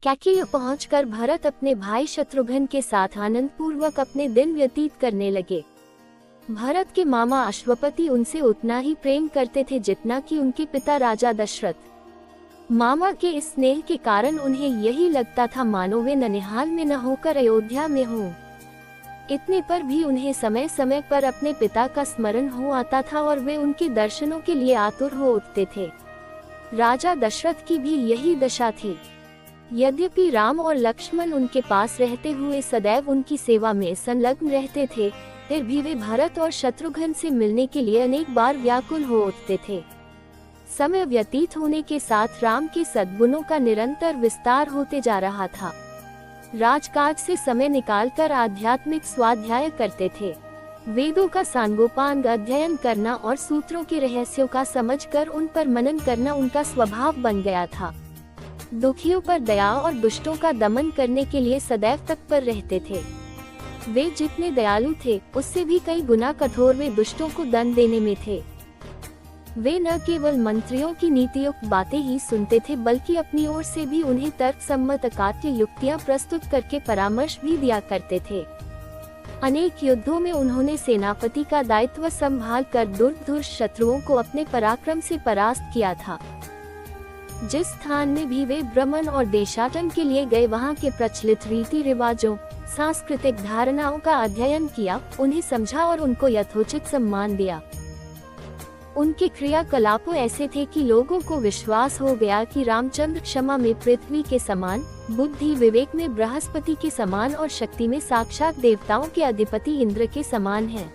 कैकेय पहुंचकर भरत अपने भाई शत्रुघ्न के साथ आनंद पूर्वक अपने दिन व्यतीत करने लगे। भरत के मामा अश्वपति उनसे उतना ही प्रेम करते थे जितना कि उनके पिता राजा दशरथ। मामा के इस स्नेह के कारण उन्हें यही लगता था मानो वे ननिहाल में न होकर अयोध्या में हों। इतने पर भी उन्हें समय समय पर अपने पिता का स्मरण हो आता था और वे उनके दर्शनों के लिए आतुर हो उठते थे। राजा दशरथ की भी यही दशा थी। यद्यपि राम और लक्ष्मण उनके पास रहते हुए सदैव उनकी सेवा में संलग्न रहते थे, फिर भी वे भरत और शत्रुघ्न से मिलने के लिए अनेक बार व्याकुल हो उठते थे। समय व्यतीत होने के साथ राम के सद्गुणों का निरंतर विस्तार होते जा रहा था। राजकाज से समय निकालकर आध्यात्मिक स्वाध्याय करते थे। वेदों का सांगोपांग अध्ययन करना और सूत्रों के रहस्यों का समझकर उन पर मनन करना उनका स्वभाव बन गया था। दुखियों पर दया और दुष्टों का दमन करने के लिए सदैव तत्पर रहते थे। वे जितने दयालु थे उससे भी कई गुना कठोर वे दुष्टों को दंड देने में थे। वे न केवल मंत्रियों की नीतियुक्त बातें ही सुनते थे बल्कि अपनी ओर से भी उन्हें तर्क सम्मत अकाट्य युक्तियां प्रस्तुत करके परामर्श भी दिया करते थे। अनेक युद्धों में उन्होंने सेनापति का दायित्व संभाल कर दुर्धर्ष शत्रुओं को अपने पराक्रम से परास्त किया था। जिस स्थान में भी वे भ्रमण और देशाटन के लिए गए वहां के प्रचलित रीति रिवाजों, सांस्कृतिक धारणाओं का अध्ययन किया, उन्हें समझा और उनको यथोचित सम्मान दिया। उनके क्रियाकलापों ऐसे थे कि लोगों को विश्वास हो गया कि रामचंद्र क्षमा में पृथ्वी के समान, बुद्धि विवेक में बृहस्पति के समान और शक्ति में साक्षात देवताओं के अधिपति इंद्र के समान हैं।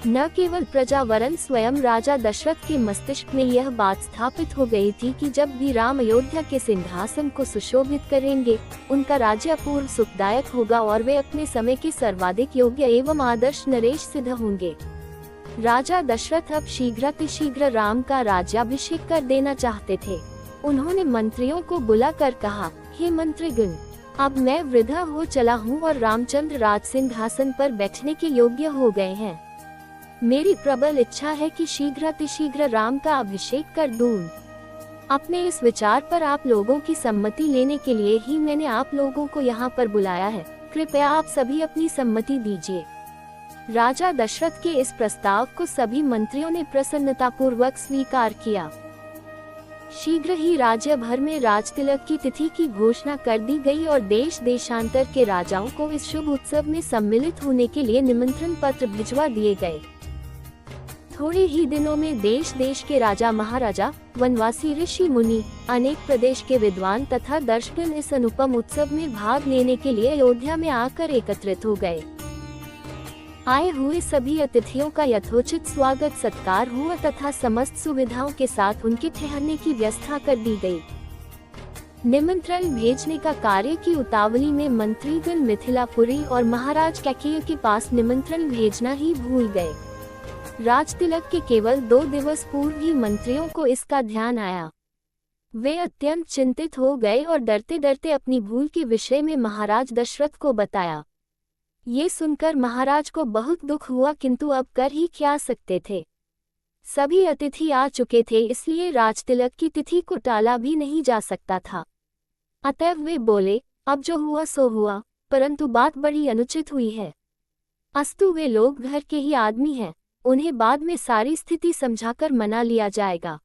न केवल प्रजा वरन स्वयं राजा दशरथ के मस्तिष्क में यह बात स्थापित हो गई थी कि जब भी राम अयोध्या के सिंहासन को सुशोभित करेंगे, उनका राज्य अपूर्व सुखदायक होगा और वे अपने समय के सर्वाधिक योग्य एवं आदर्श नरेश सिद्ध होंगे। राजा दशरथ अब शीघ्रातिशीघ्र राम का राज्याभिषेक कर देना चाहते थे। उन्होंने मंत्रियों को बुलाकर कहा, हे मंत्रीगण, अब मैं वृद्धा हो चला हूँ और रामचंद्र राज सिंहासन पर बैठने के योग्य हो गए हैं। मेरी प्रबल इच्छा है कि शीघ्रातिशीघ्र राम का अभिषेक कर दूं। अपने इस विचार पर आप लोगों की सम्मति लेने के लिए ही मैंने आप लोगों को यहाँ पर बुलाया है। कृपया आप सभी अपनी सम्मति दीजिए। राजा दशरथ के इस प्रस्ताव को सभी मंत्रियों ने प्रसन्नतापूर्वक स्वीकार किया। शीघ्र ही राज्य भर में राजतिलक की तिथि की घोषणा कर दी गई और देश देशांतर के राजाओं को इस शुभ उत्सव में सम्मिलित होने के लिए निमंत्रण पत्र भिजवा दिए गए। थोड़े ही दिनों में देश देश के राजा महाराजा, वनवासी ऋषि मुनि, अनेक प्रदेश के विद्वान तथा दर्शकगण इस अनुपम उत्सव में भाग लेने के लिए अयोध्या में आकर एकत्रित हो गए। आए हुए सभी अतिथियों का यथोचित स्वागत सत्कार हुआ तथा समस्त सुविधाओं के साथ उनके ठहरने की व्यवस्था कर दी गई। निमंत्रण भेजने का कार्य की उतावली में मंत्रीगण मिथिलापुरी और महाराज कैकेय के पास निमंत्रण भेजना ही भूल गए। राजतिलक के केवल 2 दिवस पूर्व ही मंत्रियों को इसका ध्यान आया। वे अत्यंत चिंतित हो गए और डरते डरते अपनी भूल के विषय में महाराज दशरथ को बताया। ये सुनकर महाराज को बहुत दुख हुआ, किंतु अब कर ही क्या सकते थे। सभी अतिथि आ चुके थे, इसलिए राजतिलक की तिथि को टाला भी नहीं जा सकता था। अतएव वे बोले, अब जो हुआ सो हुआ, परंतु बात बड़ी अनुचित हुई है। अस्तु वे लोग घर के ही आदमी हैं, उन्हें बाद में सारी स्थिति समझाकर मना लिया जाएगा।